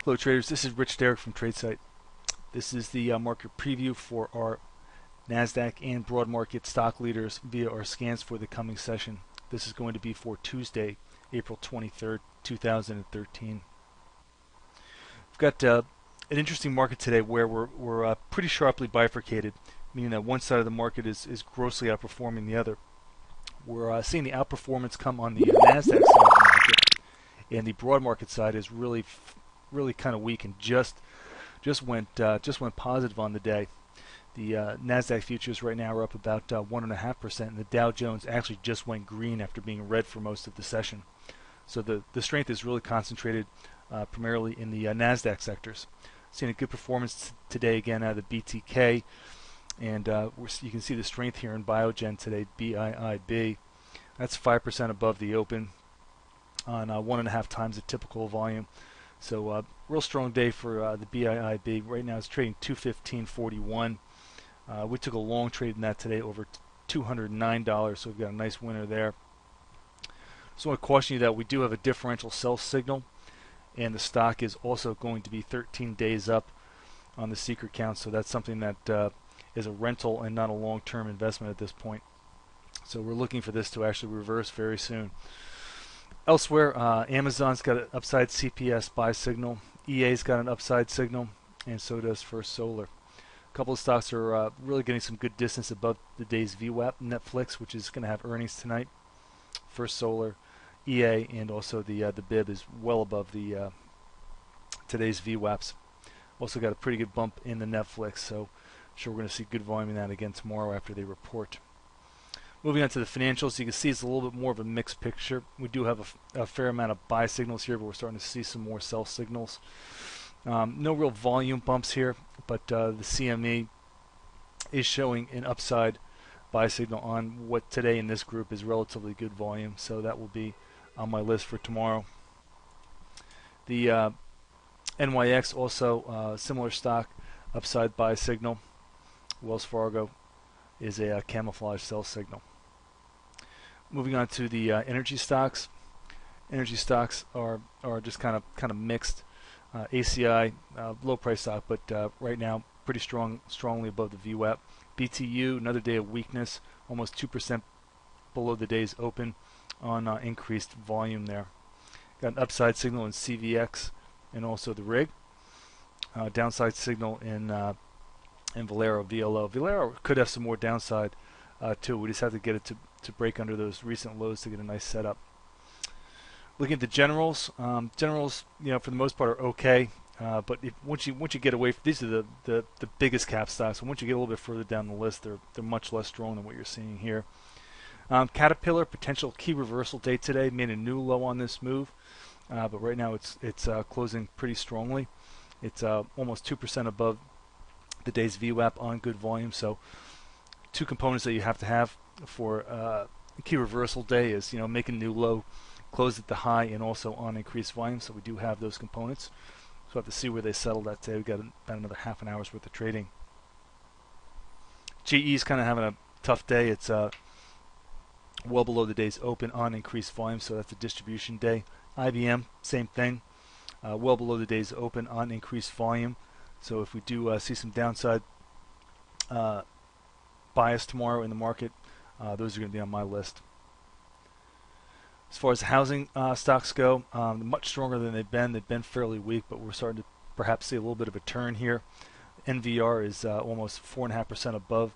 Hello traders, this is Rich Derrick from tradesight. This is the market preview for our NASDAQ and broad market stock leaders via our scans for the coming session. This is going to be for Tuesday, April 23rd, 2013. We've got an interesting market today where we're pretty sharply bifurcated, meaning that one side of the market is grossly outperforming the other. We're seeing the outperformance come on the NASDAQ side of the market, and the broad market side is really kind of weak and just went positive on the day. The NASDAQ futures right now are up about 1.5%, and the Dow Jones actually just went green after being red for most of the session. So the strength is really concentrated primarily in the NASDAQ sectors. Seeing a good performance today again out of the BTK, and you can see the strength here in Biogen today, BIIB. That's 5% above the open on 1.5 times the typical volume. So real strong day for the BIIB. Right now it's trading 215.41. We took a long trade in that today over $209, so we've got a nice winner there. So I want to caution you that we do have a differential sell signal, and the stock is also going to be 13 days up on the seeker count, so that's something that is a rental and not a long-term investment at this point. So we're looking for this to actually reverse very soon. Elsewhere, Amazon's got an upside CPS buy signal. EA's got an upside signal, and so does First Solar. A couple of stocks are really getting some good distance above the day's VWAP. Netflix, which is going to have earnings tonight. First Solar, EA, and also the BIB is well above the today's VWAPs. Also got a pretty good bump in the Netflix, so I'm sure we're going to see good volume in that again tomorrow after they report. Moving on to the financials, you can see it's a little bit more of a mixed picture. We do have a fair amount of buy signals here, but we're starting to see some more sell signals. No real volume bumps here, but the CME is showing an upside buy signal on what today in this group is relatively good volume, so that will be on my list for tomorrow. The NYX also similar stock, upside buy signal. Wells Fargo is a camouflage sell signal. Moving on to the energy stocks. Energy stocks are just kind of mixed. ACI, low price stock, but right now pretty strongly above the VWAP. BTU, another day of weakness, almost 2% below the day's open on increased volume there. Got an upside signal in CVX and also the rig. Downside signal in Valero, VLO. Valero could have some more downside too. We just have to get it to break under those recent lows to get a nice setup. Looking at the generals, generals, for the most part are okay, but once you get away, these are the biggest cap stocks. So once you get a little bit further down the list, they're much less strong than what you're seeing here. Caterpillar, potential key reversal day today, made a new low on this move, but right now it's closing pretty strongly. It's almost 2% above the day's VWAP on good volume. So two components that you have to have for key reversal day is make a new low, close at the high, and also on increased volume. So we do have those components. So we'll have to see where they settle that today. We've got about another half an hour's worth of trading. GE's kind of having a tough day. It's well below the day's open on increased volume, so that's a distribution day. IBM, same thing, well below the day's open on increased volume. So if we do see some downside bias tomorrow in the market, those are going to be on my list. As far as housing stocks go, much stronger than they've been. They've been fairly weak, but we're starting to perhaps see a little bit of a turn here. NVR is almost 4.5% above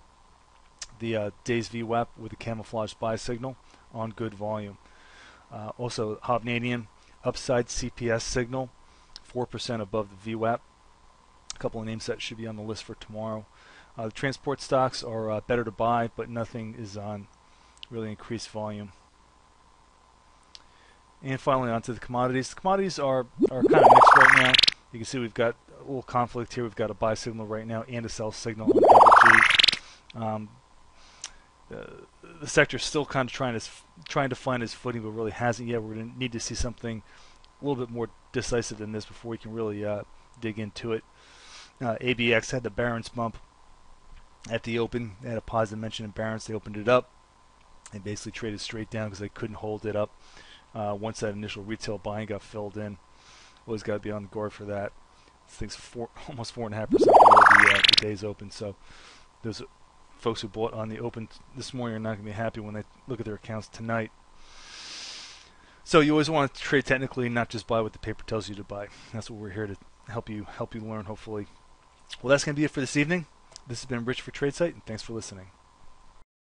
the day's VWAP with a camouflage buy signal on good volume. Also, Hovnanian, upside CPS signal, 4% above the VWAP. A couple of names that should be on the list for tomorrow. The transport stocks are better to buy, but nothing is on really increased volume. And finally, onto the commodities. The commodities are kind of mixed right now. You can see we've got a little conflict here. We've got a buy signal right now and a sell signal on WG. The sector is still kind of trying to find its footing, but really hasn't yet. We're going to need to see something a little bit more decisive than this before we can really dig into it. ABX had the Barron's bump at the open. They had a positive mention in Barron's. They opened it up and basically traded straight down because they couldn't hold it up once that initial retail buying got filled in. Always got to be on the guard for that. This thing's almost 4.5% below the day's open. So those folks who bought on the open this morning are not going to be happy when they look at their accounts tonight. So you always want to trade technically, not just buy what the paper tells you to buy. That's what we're here to help you learn, hopefully. Well, that's going to be it for this evening. This has been Rich for Tradesight, and thanks for listening.